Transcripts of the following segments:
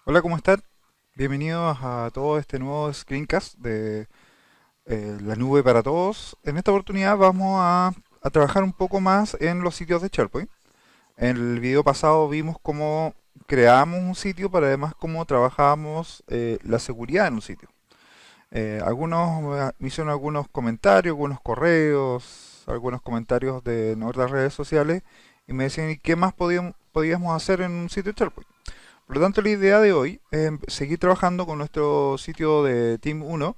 Hola, ¿cómo están? Bienvenidos a todo este nuevo screencast de la nube para todos. En esta oportunidad vamos a trabajar un poco más en los sitios de SharePoint. En el video pasado vimos cómo creamos un sitio, pero además cómo trabajamos la seguridad en un sitio. Algunos me hicieron algunos comentarios, algunos correos, algunos comentarios de nuestras redes sociales y me decían, ¿y qué más podíamos hacer en un sitio de SharePoint? Por lo tanto, la idea de hoy es seguir trabajando con nuestro sitio de Team 1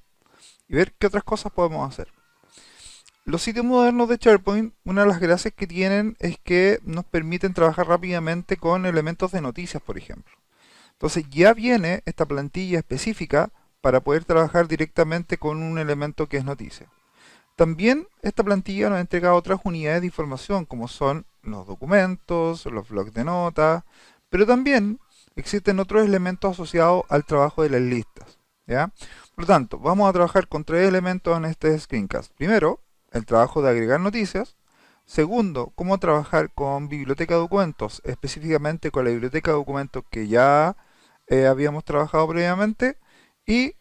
y ver qué otras cosas podemos hacer. Los sitios modernos de SharePoint, una de las gracias que tienen es que nos permiten trabajar rápidamente con elementos de noticias, por ejemplo. Entonces ya viene esta plantilla específica para poder trabajar directamente con un elemento que es noticia. También esta plantilla nos entrega otras unidades de información como son los documentos, los blocs de notas, pero también existen otros elementos asociados al trabajo de las listas. ¿Ya? Por lo tanto, vamos a trabajar con tres elementos en este screencast. Primero, el trabajo de agregar noticias. Segundo, cómo trabajar con biblioteca de documentos, específicamente con la biblioteca de documentos que ya habíamos trabajado previamente. Y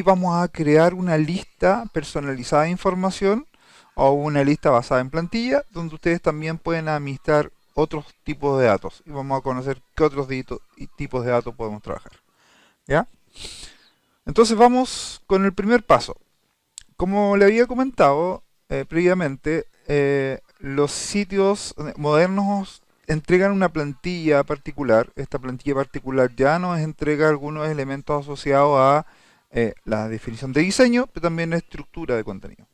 vamos a crear una lista personalizada de información o una lista basada en plantilla donde ustedes también pueden administrar otros tipos de datos y vamos a conocer qué otros tipos de datos podemos trabajar. ¿Ya? Entonces vamos con el primer paso. Como le había comentado previamente, los sitios modernos entregan una plantilla particular. Esta plantilla particular ya nos entrega algunos elementos asociados a la definición de diseño, pero también la estructura de contenido.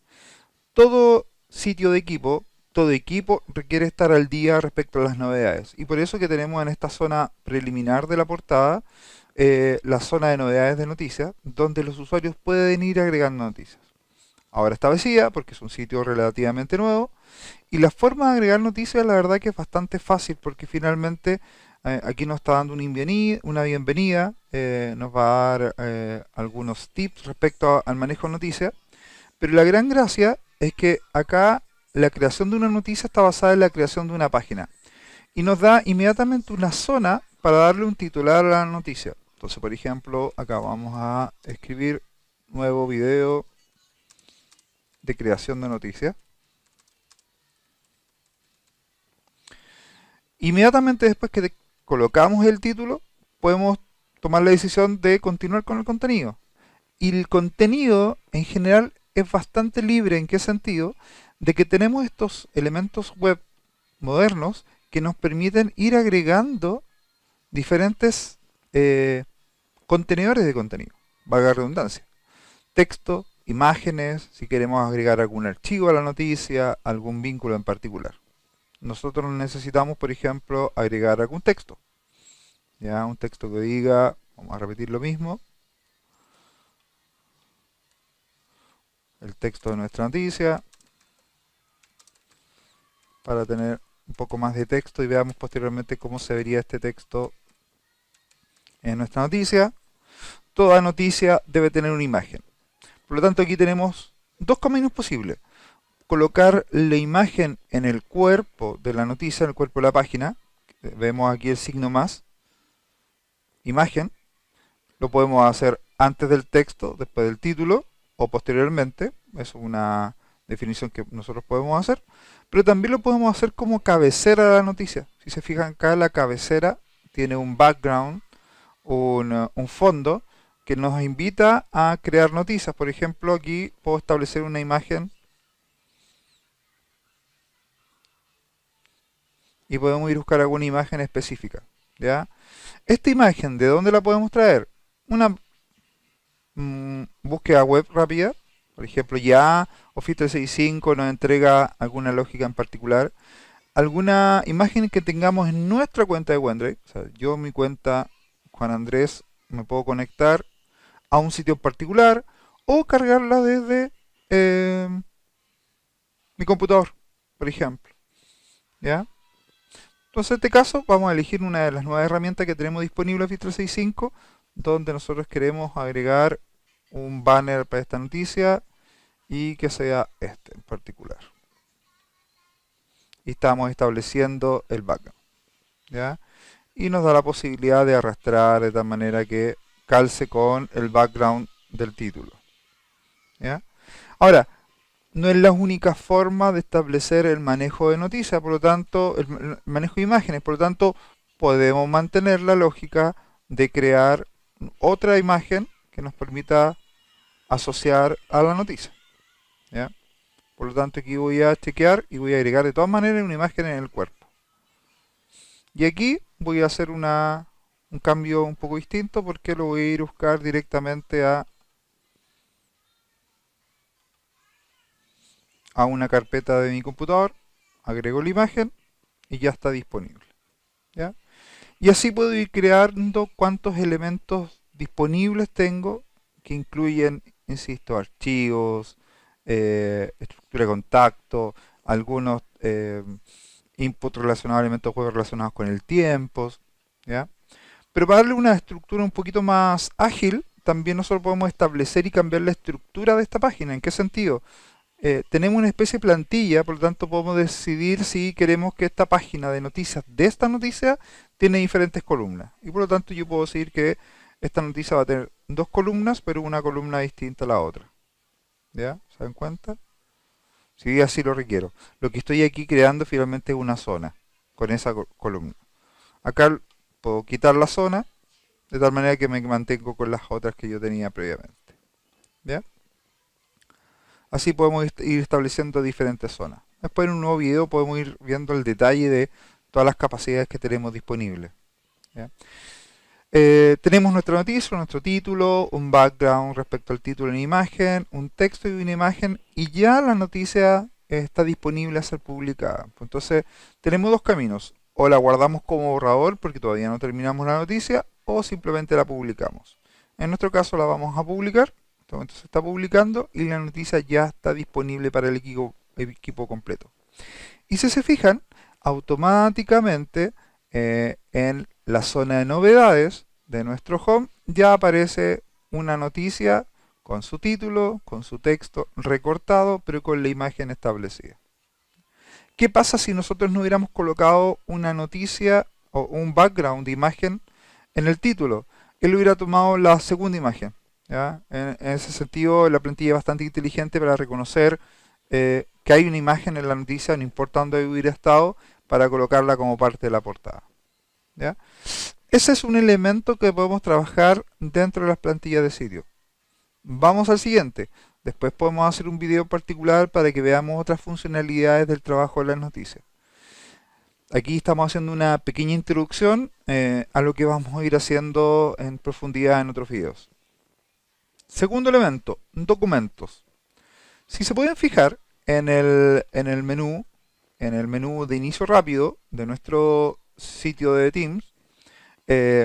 Todo sitio de equipo, todo equipo requiere estar al día respecto a las novedades. Y por eso que tenemos en esta zona preliminar de la portada la zona de novedades de noticias, donde los usuarios pueden ir agregando noticias. Ahora está vacía porque es un sitio relativamente nuevo. Y la forma de agregar noticias, la verdad que es bastante fácil porque finalmente aquí nos está dando una bienvenida, nos va a dar algunos tips respecto al manejo de noticias. Pero la gran gracia es que acá la creación de una noticia está basada en la creación de una página. Y nos da inmediatamente una zona para darle un titular a la noticia. Entonces, por ejemplo, acá vamos a escribir nuevo video de creación de noticias. Inmediatamente después que colocamos el título, podemos tomar la decisión de continuar con el contenido. Y el contenido en general es bastante libre. ¿En qué sentido? De que tenemos estos elementos web modernos que nos permiten ir agregando diferentes contenedores de contenido, valga la redundancia. Texto, imágenes, si queremos agregar algún archivo a la noticia, algún vínculo en particular. Nosotros necesitamos, por ejemplo, agregar algún texto. Ya, un texto que diga, vamos a repetir lo mismo, el texto de nuestra noticia, para tener un poco más de texto y veamos posteriormente cómo se vería este texto en nuestra noticia. Toda noticia debe tener una imagen. Por lo tanto, aquí tenemos dos caminos posibles. Colocar la imagen en el cuerpo de la noticia, en el cuerpo de la página. Vemos aquí el signo más, imagen. Lo podemos hacer antes del texto, después del título o posteriormente. Es una definición que nosotros podemos hacer. Pero también lo podemos hacer como cabecera de la noticia. Si se fijan acá, la cabecera tiene un background, un fondo que nos invita a crear noticias. Por ejemplo, aquí puedo establecer una imagen y podemos ir a buscar alguna imagen específica. ¿Ya? Esta imagen, ¿de dónde la podemos traer? Una búsqueda web rápida. Por ejemplo, ya Office 365 nos entrega alguna lógica en particular. Alguna imagen que tengamos en nuestra cuenta de OneDrive. O sea, yo en mi cuenta Juan Andrés me puedo conectar a un sitio en particular o cargarla desde eh, mi computador, por ejemplo. ¿Ya? Entonces, en este caso, vamos a elegir una de las nuevas herramientas que tenemos disponible en Office 365, donde nosotros queremos agregar un banner para esta noticia y que sea este en particular. Y estamos estableciendo el background. ¿Ya? y nos da la posibilidad de arrastrar de tal manera que calce con el background del título. ¿Ya? Ahora, no es la única forma de establecer el manejo de noticias, por lo tanto, el manejo de imágenes, por lo tanto, podemos mantener la lógica de crear otra imagen que nos permita asociar a la noticia. ¿Ya? Por lo tanto, aquí voy a chequear y voy a agregar de todas maneras una imagen en el cuerpo. Y aquí voy a hacer un cambio un poco distinto porque lo voy a ir a buscar directamente a una carpeta de mi computador, agrego la imagen y ya está disponible. ¿Ya? Y así puedo ir creando cuántos elementos disponibles tengo, que incluyen, insisto, archivos, estructura de contacto, algunos inputs relacionados a elementos web relacionados con el tiempo. ¿Ya? Pero para darle una estructura un poquito más ágil, también nosotros podemos establecer y cambiar la estructura de esta página. ¿En qué sentido? Tenemos una especie de plantilla, por lo tanto podemos decidir si queremos que esta página de noticias de esta noticia tiene diferentes columnas. Y por lo tanto yo puedo decir que esta noticia va a tener dos columnas, pero una columna distinta a la otra. ¿Ya? ¿Se dan cuenta? Si así lo requiero. Lo que estoy aquí creando finalmente es una zona con esa columna. Acá puedo quitar la zona de tal manera que me mantengo con las otras que yo tenía previamente. ¿Ya? Así podemos ir estableciendo diferentes zonas. Después en un nuevo video podemos ir viendo el detalle de todas las capacidades que tenemos disponibles. ¿Ya? Tenemos nuestra noticia, nuestro título, un background respecto al título en imagen, un texto y una imagen, y ya la noticia está disponible a ser publicada. Entonces tenemos dos caminos: o la guardamos como borrador porque todavía no terminamos la noticia, o simplemente la publicamos. En nuestro caso la vamos a publicar. Entonces se está publicando y la noticia ya está disponible para el equipo completo. Y si se fijan, automáticamente en la zona de novedades de nuestro home ya aparece una noticia con su título, con su texto recortado, pero con la imagen establecida. ¿Qué pasa si nosotros no hubiéramos colocado una noticia o un background de imagen en el título? Él hubiera tomado la segunda imagen. ¿Ya? En ese sentido, la plantilla es bastante inteligente para reconocer que hay una imagen en la noticia, no importa dónde hubiera estado, para colocarla como parte de la portada. ¿Ya? Ese es un elemento que podemos trabajar dentro de las plantillas de sitio. Vamos al siguiente. Después podemos hacer un video particular para que veamos otras funcionalidades del trabajo de las noticias. Aquí estamos haciendo una pequeña introducción a lo que vamos a ir haciendo en profundidad en otros videos. Segundo elemento, documentos. Si se pueden fijar en el menú de inicio rápido de nuestro sitio de Teams,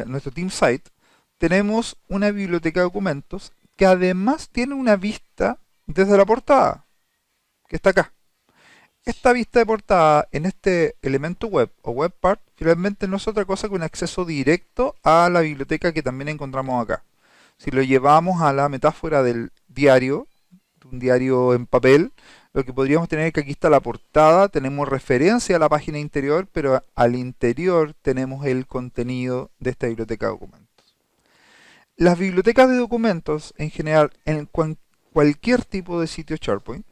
nuestro Teams site, tenemos una biblioteca de documentos que además tiene una vista desde la portada, que está acá. Esta vista de portada en este elemento web o web part finalmente no es otra cosa que un acceso directo a la biblioteca que también encontramos acá. Si lo llevamos a la metáfora del diario, un diario en papel, lo que podríamos tener es que aquí está la portada, tenemos referencia a la página interior, pero al interior tenemos el contenido de esta biblioteca de documentos. Las bibliotecas de documentos, en general, en cualquier tipo de sitio SharePoint,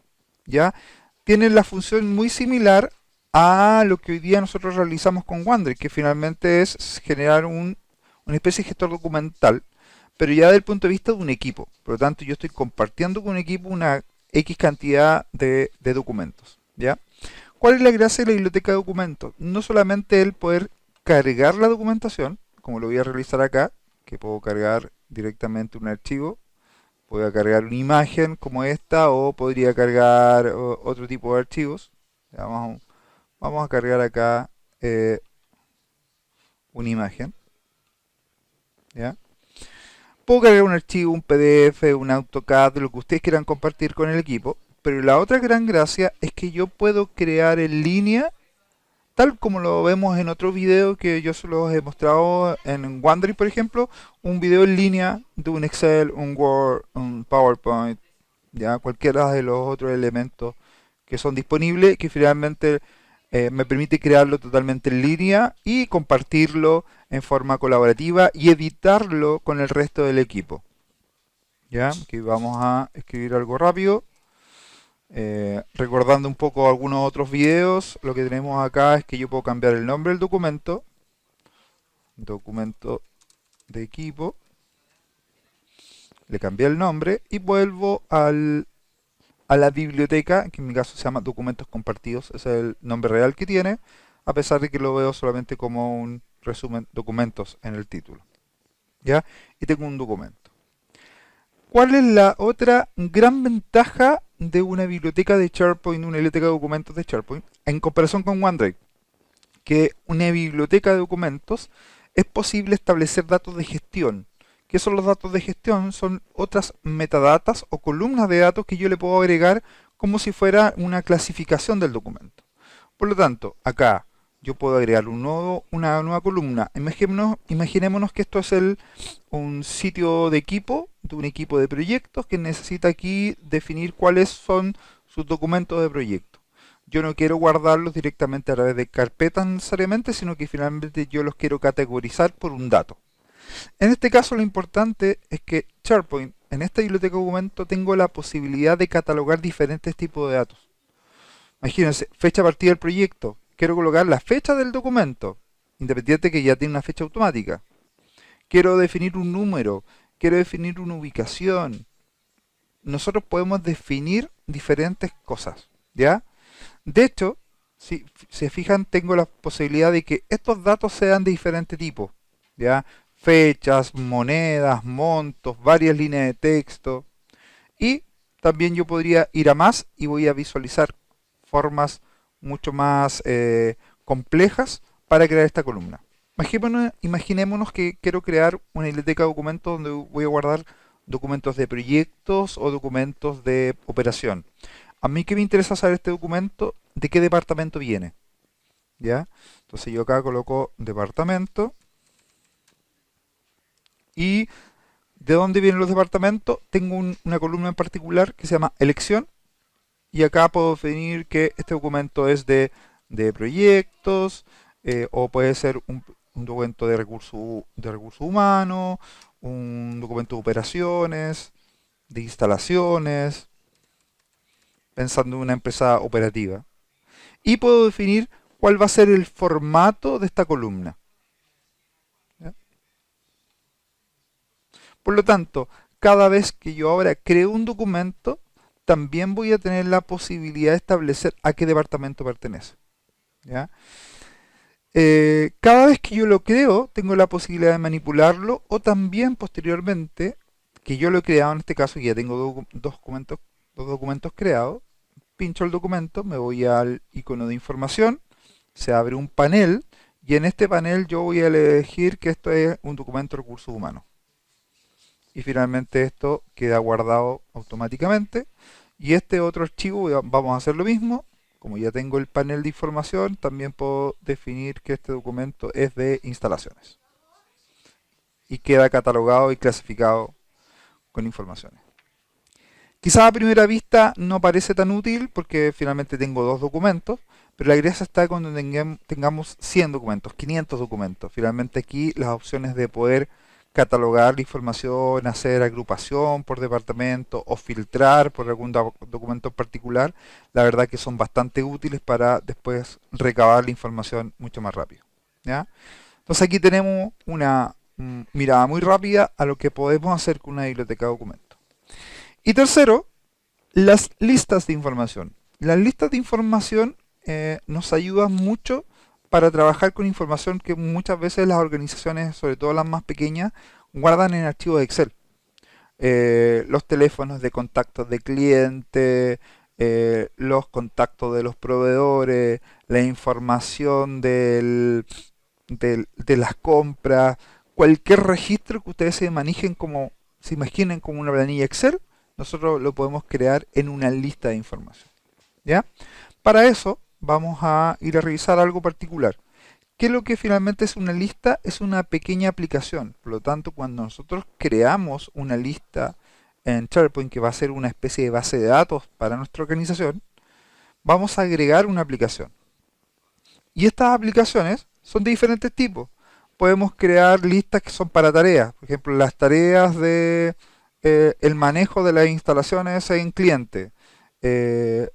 ya tienen la función muy similar a lo que hoy día nosotros realizamos con OneDrive, que finalmente es generar una especie de gestor documental, pero ya desde el punto de vista de un equipo. Por lo tanto, yo estoy compartiendo con un equipo una X cantidad de documentos. ¿Ya? ¿Cuál es la gracia de la biblioteca de documentos? No solamente el poder cargar la documentación, como lo voy a realizar acá, que puedo cargar directamente un archivo, puedo cargar una imagen como esta, o podría cargar otro tipo de archivos. Ya, vamos a cargar acá una imagen. ¿Ya? Puedo cargar un archivo, un PDF, un AutoCAD, lo que ustedes quieran compartir con el equipo, pero la otra gran gracia es que yo puedo crear en línea, tal como lo vemos en otro video que yo se los he mostrado en OneDrive, por ejemplo, un video en línea de un Excel, un Word, un PowerPoint, ya cualquiera de los otros elementos que son disponibles, que finalmente me permite crearlo totalmente en línea y compartirlo en forma colaborativa y editarlo con el resto del equipo. ¿Ya? Aquí vamos a escribir algo rápido. Recordando un poco algunos otros videos, lo que tenemos acá es que yo puedo cambiar el nombre del documento, documento de equipo, le cambié el nombre y vuelvo a la biblioteca, que en mi caso se llama documentos compartidos, ese es el nombre real que tiene, a pesar de que lo veo solamente como un resumen documentos en el título. ¿Ya? Y tengo un documento. ¿Cuál es la otra gran ventaja de una biblioteca de SharePoint, una biblioteca de documentos de SharePoint, en comparación con OneDrive? Que una biblioteca de documentos es posible establecer datos de gestión. ¿Qué son los datos de gestión? Son otras metadatas o columnas de datos que yo le puedo agregar como si fuera una clasificación del documento. Por lo tanto, acá yo puedo agregar una nueva columna. Imaginémonos que esto es un sitio de equipo, de un equipo de proyectos que necesita aquí definir cuáles son sus documentos de proyecto. Yo no quiero guardarlos directamente a través de carpetas necesariamente, sino que finalmente yo los quiero categorizar por un dato. En este caso lo importante es que SharePoint, en esta biblioteca de documentos, tengo la posibilidad de catalogar diferentes tipos de datos. Imagínense, fecha partida del proyecto. Quiero colocar la fecha del documento, independiente que ya tiene una fecha automática. Quiero definir un número, quiero definir una ubicación. Nosotros podemos definir diferentes cosas, ¿ya? De hecho, si se fijan, tengo la posibilidad de que estos datos sean de diferente tipo, ¿ya? Fechas, monedas, montos, varias líneas de texto. Y también yo podría ir a más y voy a visualizar formas mucho más complejas para crear esta columna. Imaginémonos que quiero crear una biblioteca de documentos donde voy a guardar documentos de proyectos o documentos de operación. A mí que me interesa saber este documento, de qué departamento viene. ¿Ya? Entonces yo acá coloco departamento. Y de dónde vienen los departamentos, tengo una columna en particular que se llama elección. Y acá puedo definir que este documento es de proyectos, o puede ser un documento de recursos humanos, un documento de operaciones, de instalaciones, pensando en una empresa operativa. Y puedo definir cuál va a ser el formato de esta columna. ¿Ya? Por lo tanto, cada vez que yo ahora creo un documento, también voy a tener la posibilidad de establecer a qué departamento pertenece. ¿Ya? Cada vez que yo lo creo, tengo la posibilidad de manipularlo, o también posteriormente, que yo lo he creado en este caso, y ya tengo dos documentos creados, pincho el documento, me voy al icono de información, se abre un panel, y en este panel yo voy a elegir que esto es un documento de recursos humanos. Y finalmente esto queda guardado automáticamente. Y este otro archivo vamos a hacer lo mismo. Como ya tengo el panel de información, también puedo definir que este documento es de instalaciones. Y queda catalogado y clasificado con informaciones. Quizás a primera vista no parece tan útil porque finalmente tengo dos documentos, pero la gracia está cuando tengamos 100 documentos, 500 documentos. Finalmente aquí las opciones de poder catalogar la información, hacer agrupación por departamento o filtrar por algún documento en particular, la verdad que son bastante útiles para después recabar la información mucho más rápido. ¿Ya? Entonces aquí tenemos una mirada muy rápida a lo que podemos hacer con una biblioteca de documentos. Y tercero, las listas de información. Las listas de información nos ayudan mucho para trabajar con información que muchas veces las organizaciones, sobre todo las más pequeñas, guardan en archivos de Excel. Los teléfonos de contactos de cliente, los contactos de los proveedores, la información de las compras, cualquier registro que ustedes se imaginen como una planilla Excel, nosotros lo podemos crear en una lista de información. ¿Ya? Para eso vamos a ir a revisar algo particular. ¿Qué es lo que finalmente es una lista? Es una pequeña aplicación. Por lo tanto, cuando nosotros creamos una lista en SharePoint que va a ser una especie de base de datos para nuestra organización, vamos a agregar una aplicación. Y estas aplicaciones son de diferentes tipos. podemos crear listas que son para tareas. Por ejemplo, las tareas de el manejo de las instalaciones en cliente,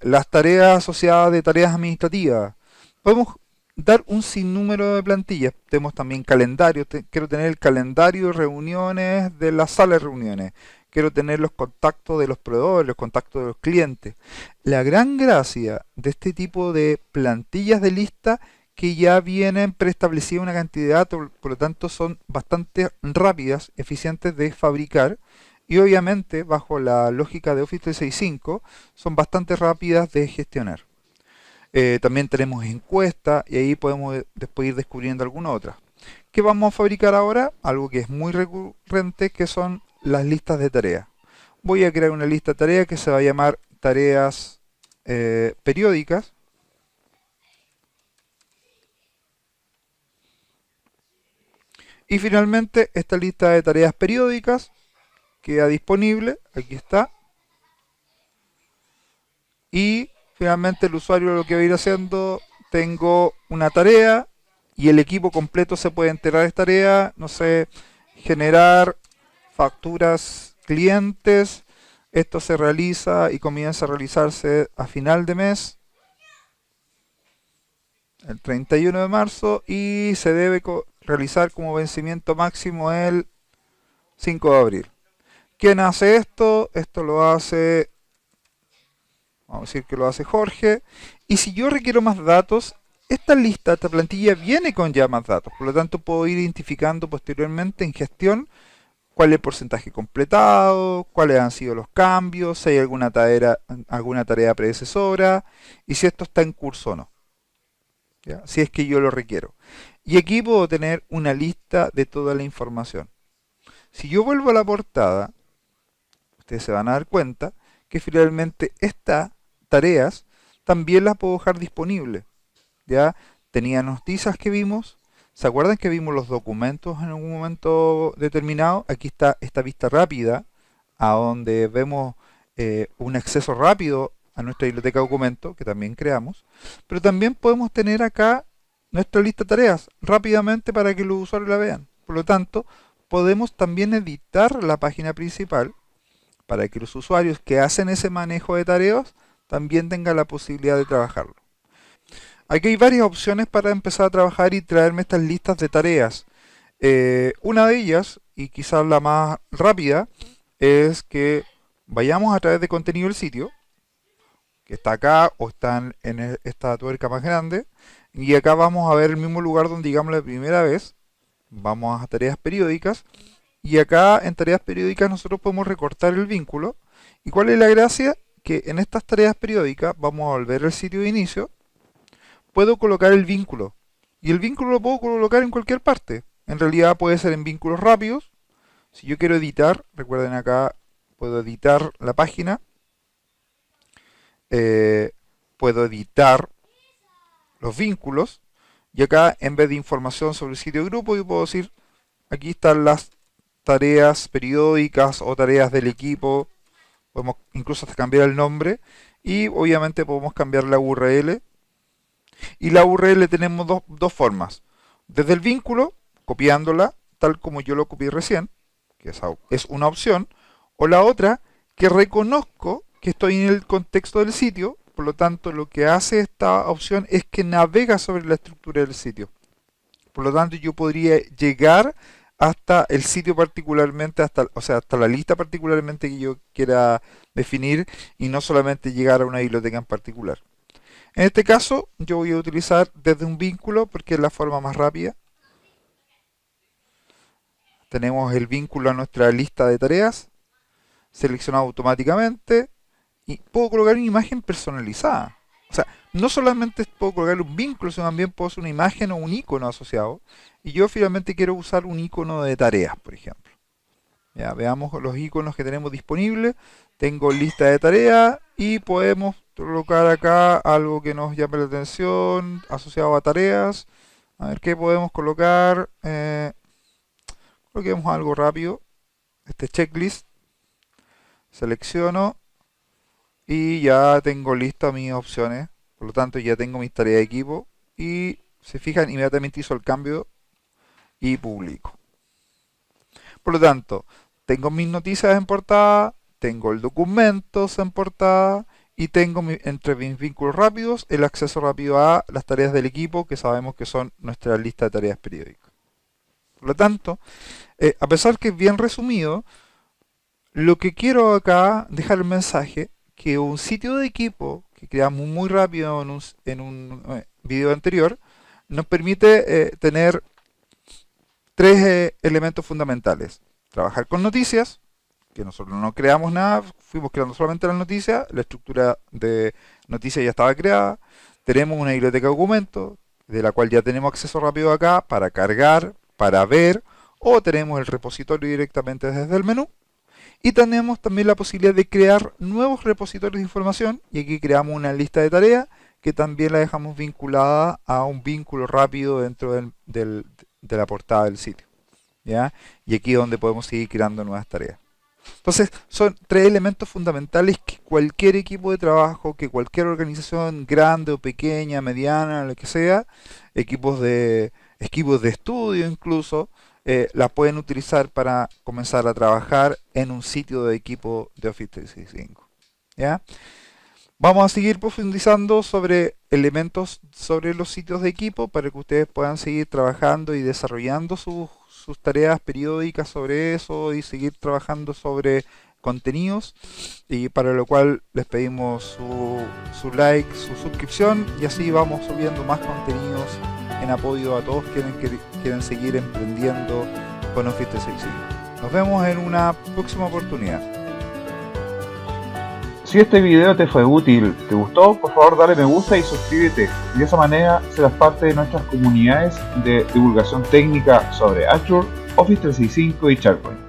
las tareas asociadas de tareas administrativas. Podemos dar un sinnúmero de plantillas. Tenemos también calendario. Quiero tener el calendario de reuniones de la sala de reuniones. Quiero tener los contactos de los proveedores, los contactos de los clientes. La gran gracia de este tipo de plantillas de lista que ya vienen preestablecidas una cantidad, por lo tanto son bastante rápidas, eficientes de fabricar y obviamente bajo la lógica de Office 365 son bastante rápidas de gestionar. También tenemos encuestas y ahí podemos después ir descubriendo alguna otra. ¿Qué vamos a fabricar ahora? Algo que es muy recurrente, que son las listas de tareas. Voy a crear una lista de tareas que se va a llamar tareas periódicas. Y finalmente esta lista de tareas periódicas queda disponible, aquí está. Y finalmente el usuario lo que va a ir haciendo, tengo una tarea y el equipo completo se puede enterar de esta tarea, no sé, generar facturas clientes. Esto se realiza y comienza a realizarse a final de mes, el 31 de marzo, y se debe realizar como vencimiento máximo el 5 de abril. ¿Quién hace esto? Esto lo hace, vamos a decir que lo hace Jorge. Y si yo requiero más datos, esta lista, esta plantilla viene con ya más datos. Por lo tanto, puedo ir identificando posteriormente en gestión cuál es el porcentaje completado, cuáles han sido los cambios, si hay alguna tarea predecesora y si esto está en curso o no. ¿Ya? Si es que yo lo requiero. Y aquí puedo tener una lista de toda la información. Si yo vuelvo a la portada, ustedes se van a dar cuenta que finalmente estas tareas también las puedo dejar disponibles. Ya tenía noticias que vimos. ¿Se acuerdan que vimos los documentos en algún momento determinado? Aquí está esta vista rápida, a donde vemos un acceso rápido a nuestra biblioteca de documentos, que también creamos. Pero también podemos tener acá nuestra lista de tareas rápidamente para que los usuarios la vean. Por lo tanto, podemos también editar la página principal para que los usuarios que hacen ese manejo de tareas también tengan la posibilidad de trabajarlo. Aquí hay varias opciones para empezar a trabajar y traerme estas listas de tareas. Una de ellas, y quizás la más rápida, es que vayamos a través de contenido del sitio, que está acá o está en esta tuerca más grande, y acá vamos a ver el mismo lugar donde digamos la primera vez. Vamos a tareas periódicas, y acá en tareas periódicas nosotros podemos recortar el vínculo. ¿Y cuál es la gracia? Que en estas tareas periódicas vamos a volver al sitio de inicio, puedo colocar el vínculo. Y el vínculo lo puedo colocar en cualquier parte. En realidad puede ser en vínculos rápidos. Si yo quiero editar, recuerden acá, puedo editar la página. Puedo editar los vínculos. Y acá, en vez de información sobre el sitio de grupo, yo puedo decir, aquí están las tareas periódicas o tareas del equipo. Podemos incluso hasta cambiar el nombre. Y obviamente podemos cambiar la URL. Y la URL tenemos dos formas. Desde el vínculo, copiándola, tal como yo lo copié recién, que es una opción. O la otra, que reconozco que estoy en el contexto del sitio. Por lo tanto, lo que hace esta opción es que navega sobre la estructura del sitio. Por lo tanto, yo podría llegar hasta el sitio particularmente, hasta la lista particularmente que yo quiera definir y no solamente llegar a una biblioteca en particular. En este caso, yo voy a utilizar desde un vínculo porque es la forma más rápida. Tenemos el vínculo a nuestra lista de tareas, seleccionado automáticamente, y puedo colocar una imagen personalizada. O sea, no solamente puedo colocar un vínculo, sino también puedo hacer una imagen o un icono asociado. Y yo finalmente quiero usar un icono de tareas, por ejemplo. Ya, veamos los iconos que tenemos disponibles. Tengo lista de tareas y podemos colocar acá algo que nos llame la atención asociado a tareas. A ver qué podemos colocar. Coloquemos algo rápido. Este checklist. Selecciono y ya tengo listas mis opciones. Por lo tanto ya tengo mis tareas de equipo. Y se fijan, inmediatamente hizo el cambio y publico. Por lo tanto, tengo mis noticias en portada, tengo el documentos en portada y tengo entre mis vínculos rápidos el acceso rápido a las tareas del equipo, que sabemos que son nuestra lista de tareas periódicas. Por lo tanto, a pesar que es bien resumido, lo que quiero acá dejar el mensaje que un sitio de equipo que creamos muy rápido en un video anterior nos permite tener tres elementos fundamentales. Trabajar con noticias, que nosotros no creamos nada, fuimos creando solamente las noticias, la estructura de noticias ya estaba creada, tenemos una biblioteca de documentos, de la cual ya tenemos acceso rápido acá para cargar, para ver, o tenemos el repositorio directamente desde el menú, y tenemos también la posibilidad de crear nuevos repositorios de información, y aquí creamos una lista de tareas, que también la dejamos vinculada a un vínculo rápido dentro de la portada del sitio, ¿ya? Y aquí es donde podemos seguir creando nuevas tareas. Entonces, son tres elementos fundamentales que cualquier equipo de trabajo, que cualquier organización grande o pequeña, mediana, lo que sea, equipos de estudio incluso, la pueden utilizar para comenzar a trabajar en un sitio de equipo de Office 365. ¿Ya? Vamos a seguir profundizando sobre elementos sobre los sitios de equipo para que ustedes puedan seguir trabajando y desarrollando sus tareas periódicas sobre eso y seguir trabajando sobre contenidos, y para lo cual les pedimos su like, su suscripción, y así vamos subiendo más contenidos en apoyo a todos quienes quieren seguir emprendiendo con Office 365. Nos vemos en una próxima oportunidad. Si este video te fue útil, te gustó, por favor dale me gusta y suscríbete. De esa manera serás parte de nuestras comunidades de divulgación técnica sobre Azure, Office 365 y SharePoint.